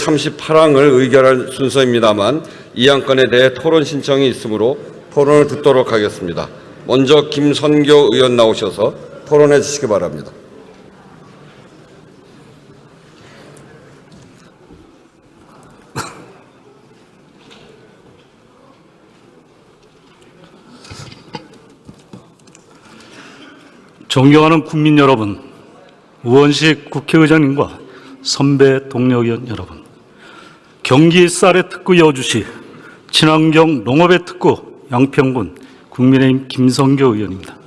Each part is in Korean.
제38항을 의결할 순서입니다만 이 안건에 대해 토론 신청이 있으므로 토론을 듣도록 하겠습니다. 먼저 김선교 의원 나오셔서 토론해 주시기 바랍니다. 존경하는 국민 여러분, 우원식 국회의장님과 선배 동료 의원 여러분, 경기 쌀의 특구 여주시, 친환경 농업의 특구 양평군 국민의힘 김선교 의원입니다.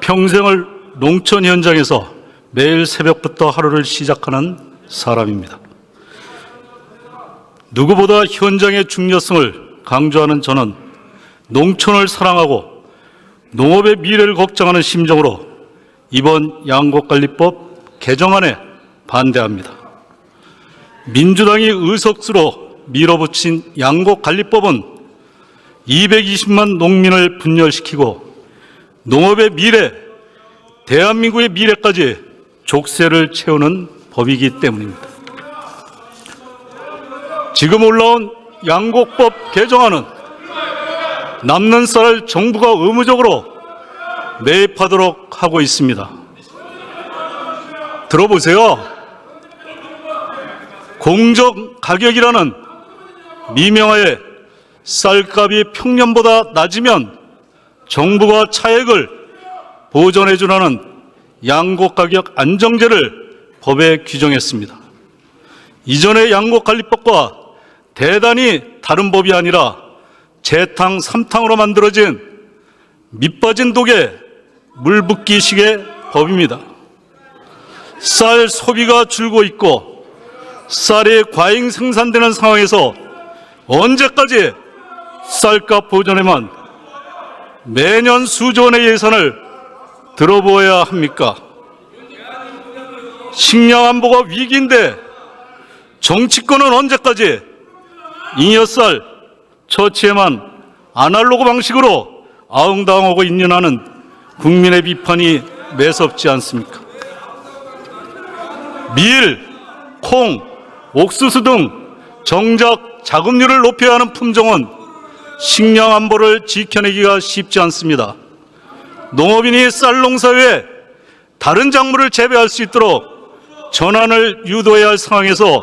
평생을 농촌 현장에서 매일 새벽부터 하루를 시작하는 사람입니다. 누구보다 현장의 중요성을 강조하는 저는 농촌을 사랑하고 농업의 미래를 걱정하는 심정으로 이번 양곡관리법 개정안에 반대합니다. 민주당이 의석수로 밀어붙인 양곡관리법은 220만 농민을 분열시키고 농업의 미래, 대한민국의 미래까지 족쇄를 채우는 법이기 때문입니다. 지금 올라온 양곡법 개정안은 남는 쌀을 정부가 의무적으로 매입하도록 하고 있습니다. 들어보세요. 공정가격이라는 미명하에 쌀값이 평년보다 낮으면 정부가 차액을 보전해 주라는 양곡가격 안정제를 법에 규정했습니다. 이전의 양곡관리법과 대단히 다른 법이 아니라 재탕, 삼탕으로 만들어진 밑빠진 독에 물 붓기식의 법입니다. 쌀 소비가 줄고 있고 쌀이 과잉 생산되는 상황에서 언제까지 쌀값 보전에만 매년 수조 원의 예산을 들어부어야 합니까? 식량 안보가 위기인데 정치권은 언제까지 잉여쌀 처치에만 아날로그 방식으로 아웅다웅하고 있느냐는 국민의 비판이 매섭지 않습니까? 밀, 콩, 옥수수 등 정작 자급률을 높여야 하는 품종은 식량 안보를 지켜내기가 쉽지 않습니다. 농업인이 쌀 농사 외에 다른 작물을 재배할 수 있도록 전환을 유도해야 할 상황에서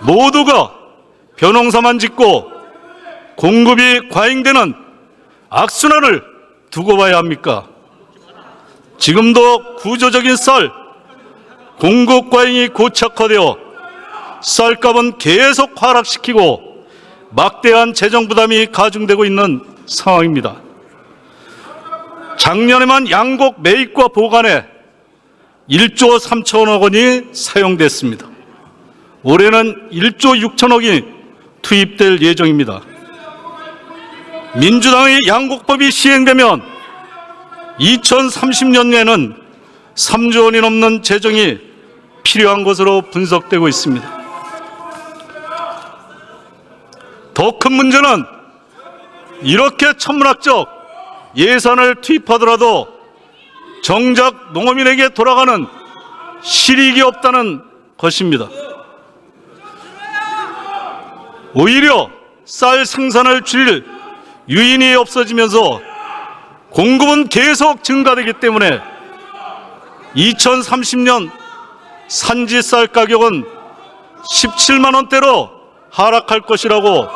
모두가 벼농사만 짓고 공급이 과잉되는 악순환을 두고 봐야 합니까? 지금도 구조적인 쌀 공급 과잉이 고착화되어 쌀값은 계속 하락시키고 막대한 재정 부담이 가중되고 있는 상황입니다. 작년에만 양곡 매입과 보관에 1조 3천억 원이 사용됐습니다. 올해는 1조 6천억이 투입될 예정입니다. 민주당의 양곡법이 시행되면 2030년에는 3조 원이 넘는 재정이 필요한 것으로 분석되고 있습니다. 더 큰 문제는 이렇게 천문학적 예산을 투입하더라도 정작 농업인에게 돌아가는 실익이 없다는 것입니다. 오히려 쌀 생산을 줄일 유인이 없어지면서 공급은 계속 증가되기 때문에 2030년 산지 쌀 가격은 17만 원대로 하락할 것이라고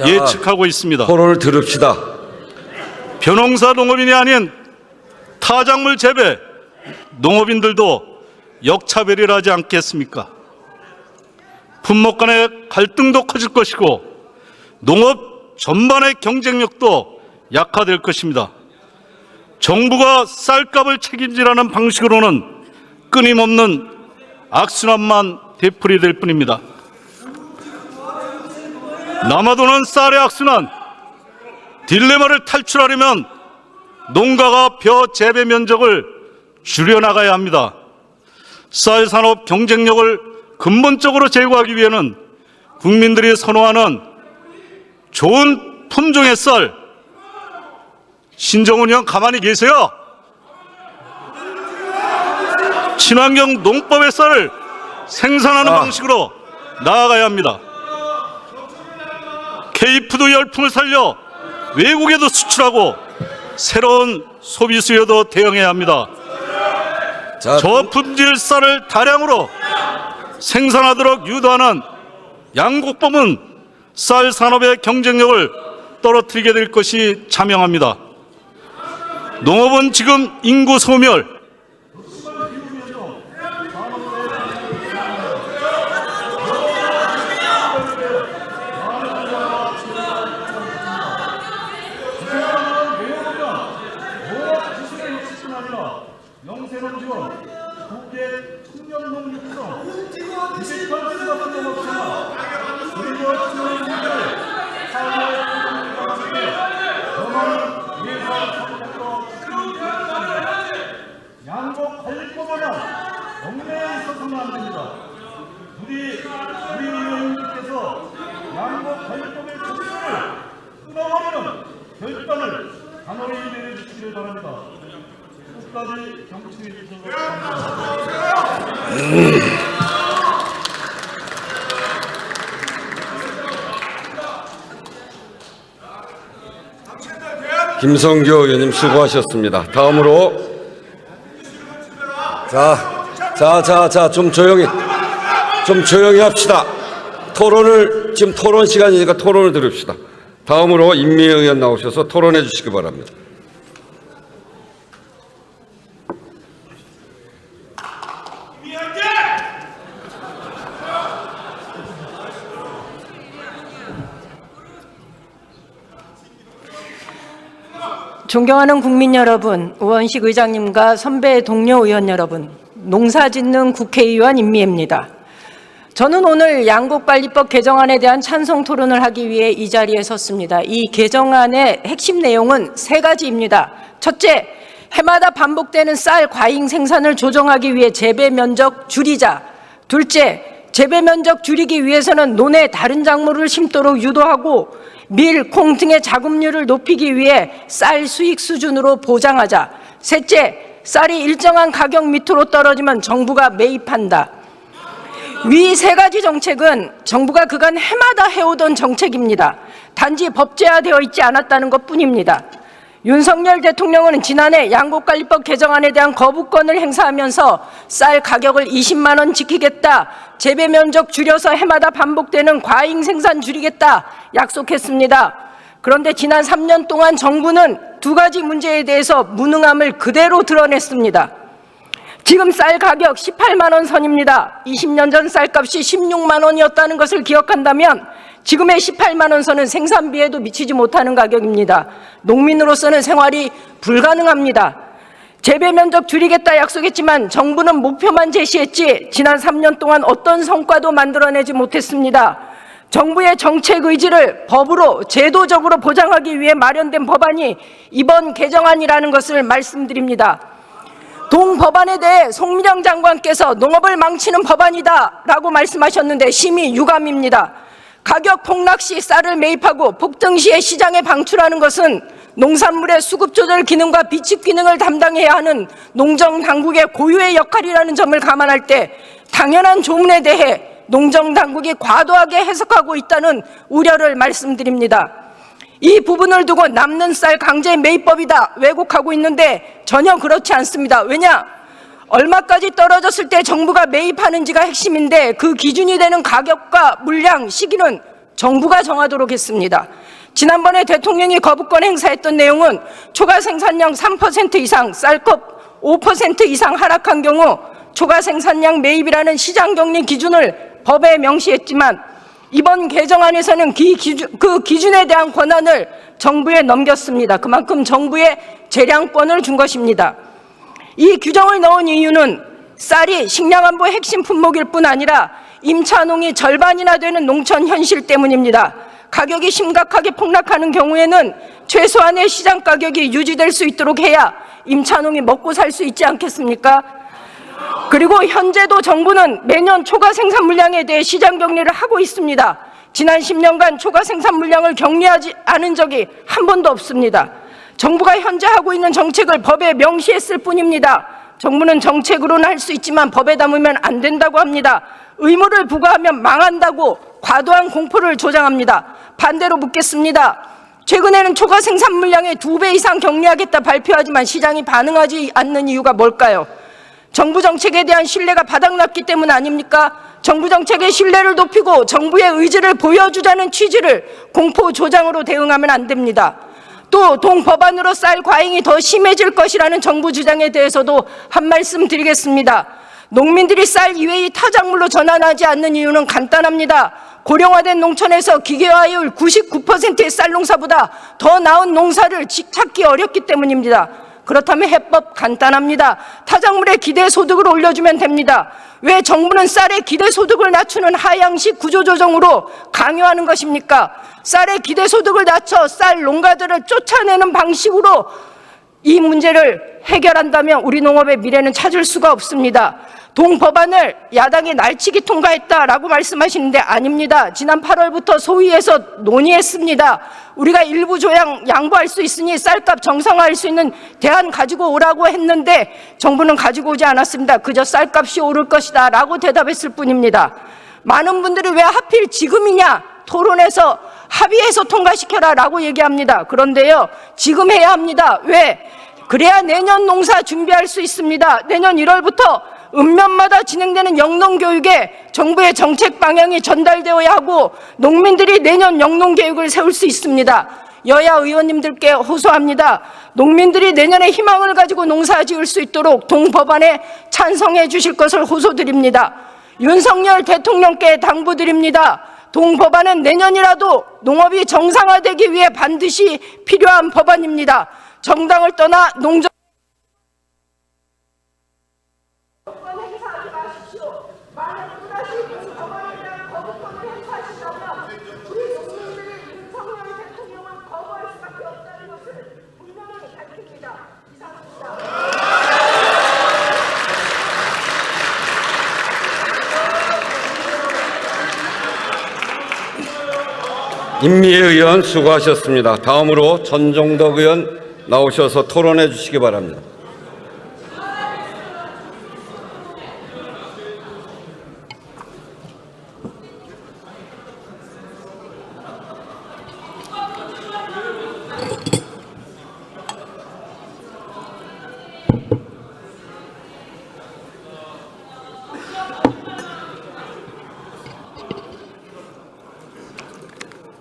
예측하고 있습니다. 토론을 들읍시다. 벼농사 농업인이 아닌 타작물 재배 농업인들도 역차별이라 하지 않겠습니까? 품목 간의 갈등도 커질 것이고 농업 전반의 경쟁력도 약화될 것입니다. 정부가 쌀값을 책임지라는 방식으로는 끊임없는 악순환만 되풀이될 뿐입니다. 남아도는 쌀의 악순환, 딜레마를 탈출하려면 농가가 벼 재배 면적을 줄여나가야 합니다. 쌀 산업 경쟁력을 근본적으로 제고하기 위해는 국민들이 선호하는 좋은 품종의 쌀, 신정훈 의원 가만히 계세요. 친환경 농법의 쌀을 생산하는 방식으로 나아가야 합니다. K푸드 열풍을 살려 외국에도 수출하고 새로운 소비 수요도 대응해야 합니다. 자, 저품질 쌀을 다량으로 생산하도록 유도하는 양곡법은 쌀 산업의 경쟁력을 떨어뜨리게 될 것이 자명합니다. 농업은 지금 인구 소멸, 양곡 관리법은 경매에 있어서는 안 됩니다. 우리 의원님께서 양곡 관리법의 정신을 끊어버리는 결단을 단호히 내려주시기를 바랍니다. 끝까지 경청해 주셔서 감사합니다. 김성교 의원님 수고하셨습니다. 다음으로 좀 조용히 합시다. 지금 토론 시간이니까 토론을 들읍시다. 다음으로 임미애 의원 나오셔서 토론해 주시기 바랍니다. 존경하는 국민 여러분, 우원식 의장님과 선배 동료 의원 여러분, 농사짓는 국회의원 임미애입니다. 저는 오늘 양곡관리법 개정안에 대한 찬성 토론을 하기 위해 이 자리에 섰습니다. 이 개정안의 핵심 내용은 세 가지입니다. 첫째, 해마다 반복되는 쌀 과잉 생산을 조정하기 위해 재배 면적 줄이자. 둘째, 재배 면적 줄이기 위해서는 논에 다른 작물을 심도록 유도하고 밀, 콩 등의 작업률을 높이기 위해 쌀 수익 수준으로 보장하자. 셋째, 쌀이 일정한 가격 밑으로 떨어지면 정부가 매입한다. 위 세 가지 정책은 정부가 그간 해마다 해오던 정책입니다. 단지 법제화되어 있지 않았다는 것뿐입니다. 윤석열 대통령은 지난해 양곡관리법 개정안에 대한 거부권을 행사하면서 쌀 가격을 20만 원 지키겠다, 재배 면적 줄여서 해마다 반복되는 과잉 생산 줄이겠다 약속했습니다. 그런데 지난 3년 동안 정부는 두 가지 문제에 대해서 무능함을 그대로 드러냈습니다. 지금 쌀 가격 18만 원 선입니다. 20년 전 쌀값이 16만 원이었다는 것을 기억한다면 지금의 18만 원 선은 생산비에도 미치지 못하는 가격입니다. 농민으로서는 생활이 불가능합니다. 재배 면적 줄이겠다 약속했지만 정부는 목표만 제시했지 지난 3년 동안 어떤 성과도 만들어내지 못했습니다. 정부의 정책 의지를 법으로 제도적으로 보장하기 위해 마련된 법안이 이번 개정안이라는 것을 말씀드립니다. 동법안에 대해 송민영 장관께서 농업을 망치는 법안이다 라고 말씀하셨는데 심히 유감입니다. 가격 폭락 시 쌀을 매입하고 폭등 시에 시장에 방출하는 것은 농산물의 수급 조절 기능과 비축 기능을 담당해야 하는 농정당국의 고유의 역할이라는 점을 감안할 때 당연한 조문에 대해 농정당국이 과도하게 해석하고 있다는 우려를 말씀드립니다. 이 부분을 두고 남는 쌀 강제 매입법이다 왜곡하고 있는데 전혀 그렇지 않습니다. 왜냐? 얼마까지 떨어졌을 때 정부가 매입하는지가 핵심인데 그 기준이 되는 가격과 물량, 시기는 정부가 정하도록 했습니다. 지난번에 대통령이 거부권 행사했던 내용은 초과 생산량 3% 이상, 쌀값 5% 이상 하락한 경우 초과 생산량 매입이라는 시장 격리 기준을 법에 명시했지만 이번 개정안에서는 그 기준에 대한 권한을 정부에 넘겼습니다. 그만큼 정부에 재량권을 준 것입니다. 이 규정을 넣은 이유는 쌀이 식량안보의 핵심 품목일 뿐 아니라 임차농이 절반이나 되는 농촌 현실 때문입니다. 가격이 심각하게 폭락하는 경우에는 최소한의 시장 가격이 유지될 수 있도록 해야 임차농이 먹고 살 수 있지 않겠습니까? 그리고 현재도 정부는 매년 초과 생산 물량에 대해 시장 격리를 하고 있습니다. 지난 10년간 초과 생산 물량을 격리하지 않은 적이 한 번도 없습니다. 정부가 현재 하고 있는 정책을 법에 명시했을 뿐입니다. 정부는 정책으로는 할 수 있지만 법에 담으면 안 된다고 합니다. 의무를 부과하면 망한다고 과도한 공포를 조장합니다. 반대로 묻겠습니다. 최근에는 초과 생산 물량의 2배 이상 격리하겠다 발표하지만 시장이 반응하지 않는 이유가 뭘까요? 정부 정책에 대한 신뢰가 바닥났기 때문 아닙니까? 정부 정책의 신뢰를 높이고 정부의 의지를 보여주자는 취지를 공포 조장으로 대응하면 안 됩니다. 또 동법안으로 쌀 과잉이 더 심해질 것이라는 정부 주장에 대해서도 한 말씀 드리겠습니다. 농민들이 쌀 이외의 타작물로 전환하지 않는 이유는 간단합니다. 고령화된 농촌에서 기계화율 99%의 쌀 농사보다 더 나은 농사를 찾기 어렵기 때문입니다. 그렇다면 해법 간단합니다. 타작물의 기대소득을 올려주면 됩니다. 왜 정부는 쌀의 기대소득을 낮추는 하향식 구조조정으로 강요하는 것입니까? 쌀의 기대소득을 낮춰 쌀 농가들을 쫓아내는 방식으로 이 문제를 해결한다면 우리 농업의 미래는 찾을 수가 없습니다. 동법안을 야당이 날치기 통과했다라고 말씀하시는데 아닙니다. 지난 8월부터 소위에서 논의했습니다. 우리가 일부 조항 양보할 수 있으니 쌀값 정상화할 수 있는 대안 가지고 오라고 했는데 정부는 가지고 오지 않았습니다. 그저 쌀값이 오를 것이다 라고 대답했을 뿐입니다. 많은 분들이 왜 하필 지금이냐, 토론에서 합의해서 통과시켜라 라고 얘기합니다. 그런데요, 지금 해야 합니다. 왜? 그래야 내년 농사 준비할 수 있습니다. 내년 1월부터 읍면마다 진행되는 영농교육에 정부의 정책 방향이 전달되어야 하고 농민들이 내년 영농계획을 세울 수 있습니다. 여야 의원님들께 호소합니다. 농민들이 내년에 희망을 가지고 농사 지을 수 있도록 동법안에 찬성해 주실 것을 호소드립니다. 윤석열 대통령께 당부드립니다. 동법안은 내년이라도 농업이 정상화되기 위해 반드시 필요한 법안입니다. 정당을 떠나 농정 임미애 의원 수고하셨습니다. 다음으로 전종덕 의원 나오셔서 토론해 주시기 바랍니다.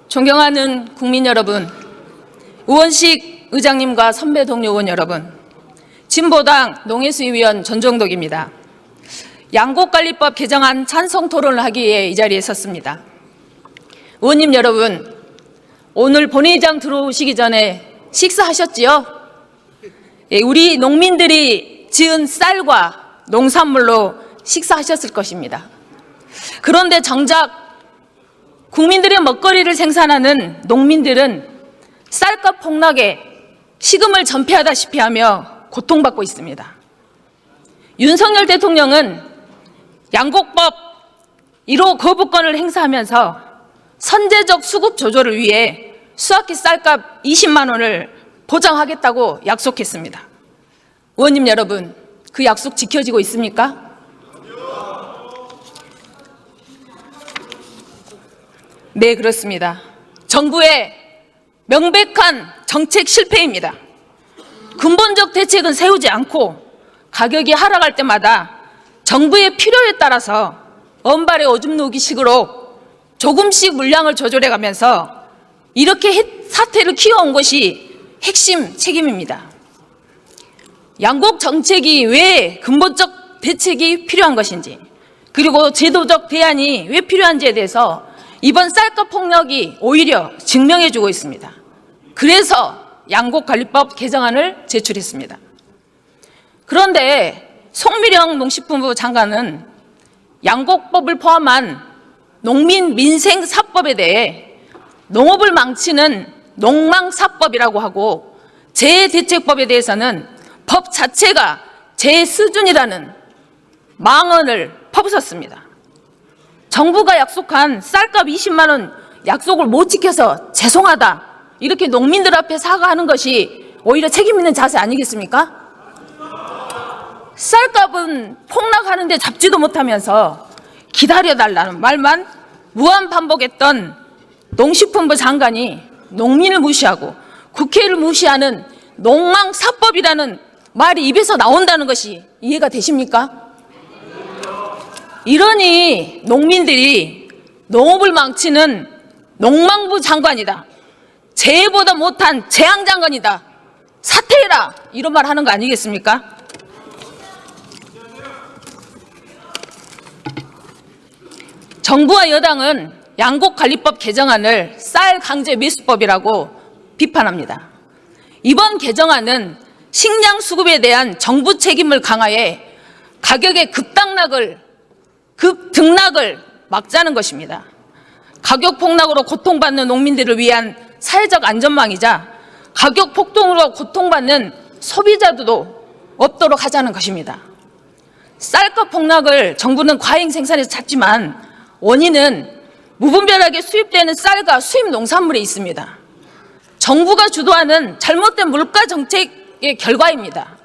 존경하는 국민 여러분, 우원식 의장님과 선배 동료 의원 여러분, 진보당 농해수위원 전종덕입니다. 양곡관리법 개정안 찬성 토론을 하기 위해 이 자리에 섰습니다. 의원님 여러분, 오늘 본회의장 들어오시기 전에 식사하셨지요? 우리 농민들이 지은 쌀과 농산물로 식사하셨을 것입니다. 그런데 정작 국민들의 먹거리를 생산하는 농민들은 쌀값 폭락에 식음을 전폐하다시피 하며 고통받고 있습니다. 윤석열 대통령은 양곡법 1호 거부권을 행사하면서 선제적 수급 조절을 위해 수확기 쌀값 20만 원을 보장하겠다고 약속했습니다. 의원님 여러분, 그 약속 지켜지고 있습니까? 네, 그렇습니다. 정부의 명백한 정책 실패입니다. 근본적 대책은 세우지 않고 가격이 하락할 때마다 정부의 필요에 따라서 언발에 오줌 누기식으로 조금씩 물량을 조절해 가면서 이렇게 사태를 키워온 것이 핵심 책임입니다. 양곡 정책이 왜 근본적 대책이 필요한 것인지, 그리고 제도적 대안이 왜 필요한지에 대해서 이번 쌀값 폭락이 오히려 증명해주고 있습니다. 그래서 양곡관리법 개정안을 제출했습니다. 그런데 송미령 농식품부 장관은 양곡법을 포함한 농민민생사법에 대해 농업을 망치는 농망사법이라고 하고 재해대책법에 대해서는 법 자체가 재수준이라는 망언을 퍼붓었습니다. 정부가 약속한 쌀값 20만 원 약속을 못 지켜서 죄송하다, 이렇게 농민들 앞에 사과하는 것이 오히려 책임 있는 자세 아니겠습니까? 쌀값은 폭락하는데 잡지도 못하면서 기다려달라는 말만 무한 반복했던 농식품부 장관이 농민을 무시하고 국회를 무시하는 농망사법이라는 말이 입에서 나온다는 것이 이해가 되십니까? 이러니 농민들이 농업을 망치는 농망부 장관이다, 재해보다 못한 재앙장관이다, 사퇴해라, 이런 말 하는 거 아니겠습니까? 정부와 여당은 양곡관리법 개정안을 쌀 강제 매수법이라고 비판합니다. 이번 개정안은 식량 수급에 대한 정부 책임을 강화해 가격의 급등락을 막자는 것입니다. 가격 폭락으로 고통받는 농민들을 위한 사회적 안전망이자 가격 폭등으로 고통받는 소비자들도 없도록 하자는 것입니다. 쌀값 폭락을 정부는 과잉 생산에서 찾지만 원인은 무분별하게 수입되는 쌀과 수입 농산물에 있습니다. 정부가 주도하는 잘못된 물가 정책의 결과입니다.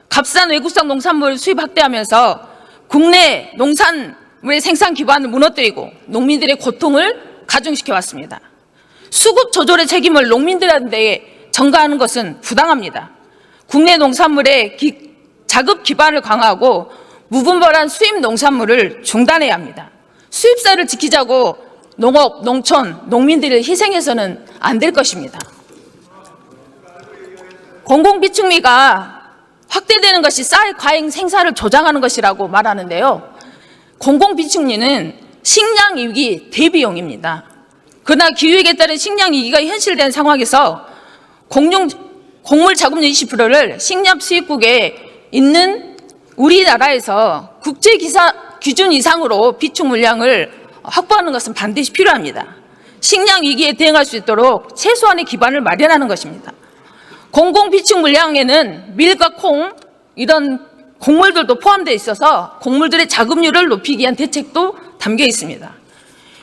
값싼 외국산 농산물을 수입 확대하면서 국내 농산물의 생산 기반을 무너뜨리고 농민들의 고통을 가중시켜 왔습니다. 수급 조절의 책임을 농민들한테 전가하는 것은 부당합니다. 국내 농산물의 자급 기반을 강화하고 무분별한 수입 농산물을 중단해야 합니다. 수입사를 지키자고 농업, 농촌, 농민들을 희생해서는 안 될 것입니다. 공공비축미가 확대되는 것이 쌀 과잉 생산을 조장하는 것이라고 말하는데요. 공공비축미는 식량위기 대비용입니다. 그러나 기후위기에 따른 식량위기가 현실된 상황에서 곡물 자급률 20%를 식량 수입국에 있는 우리나라에서 국제 기준 이상으로 비축 물량을 확보하는 것은 반드시 필요합니다. 식량 위기에 대응할 수 있도록 최소한의 기반을 마련하는 것입니다. 공공 비축 물량에는 밀과 콩 이런 곡물들도 포함되어 있어서 곡물들의 자급률을 높이기 위한 대책도 담겨 있습니다.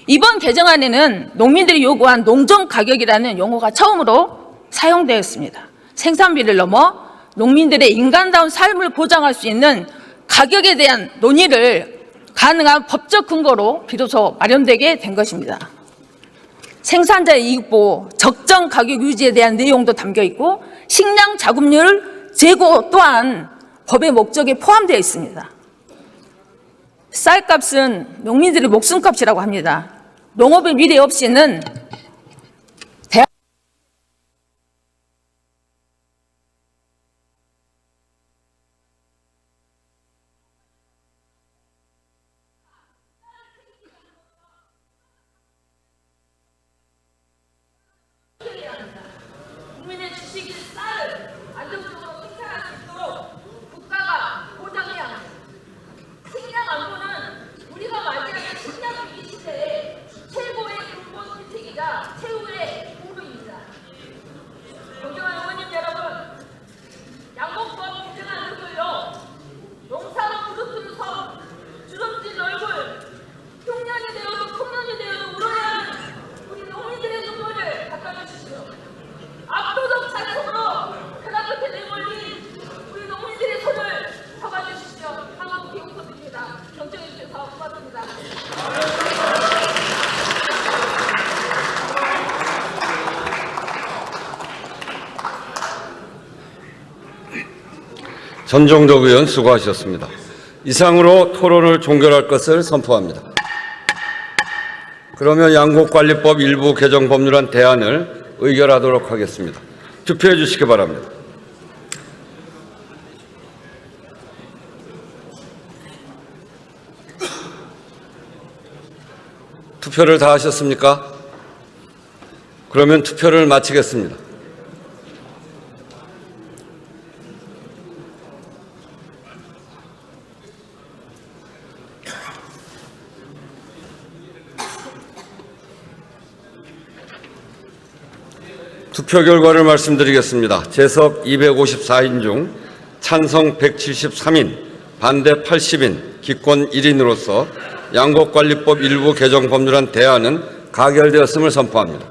이번 개정안에는 농민들이 요구한 농정 가격이라는 용어가 처음으로 사용되었습니다. 생산비를 넘어 농민들의 인간다운 삶을 보장할 수 있는 가격에 대한 논의를 가능한 법적 근거로 비로소 마련되게 된 것입니다. 생산자의 이익보호, 적정 가격 유지에 대한 내용도 담겨 있고 식량 자급률 제고 또한 법의 목적에 포함되어 있습니다. 쌀값은 농민들의 목숨값이라고 합니다. 농업의 미래 없이는 국민의 주식인 쌀을 안정적으로 생산할 수 있도록 국가가 보장해야 합니다. 식량 안보는 우리가 맞이하는 식량 위기 시대에 최고의 근본 대책이자 최후의 공로입니다. 존경하는 의원님 여러분, 양곡법 개정안을 들려 농사로 부르트면서 주름진 얼굴, 흉년이 되어도 풍년이 되어도 울어야 하는 우리 농민들의 눈물을 닦아주십시오. 압도적 찬성으로 벼랑 끝에 내몰린 우리 농민들의 손을 잡아주십시오. 한국 기후소득입니다. 경청해 주셔서 고맙습니다. 전종덕 의원 수고하셨습니다. 이상으로 토론을 종결할 것을 선포합니다. 그러면 양곡관리법 일부 개정 법률안 대안을 의결하도록 하겠습니다. 투표해 주시기 바랍니다. 투표를 다 하셨습니까? 그러면 투표를 마치겠습니다. 투표 결과를 말씀드리겠습니다. 재석 254인 중 찬성 173인, 반대 80인, 기권 1인으로서 양곡관리법 일부 개정 법률안 대안은 가결되었음을 선포합니다.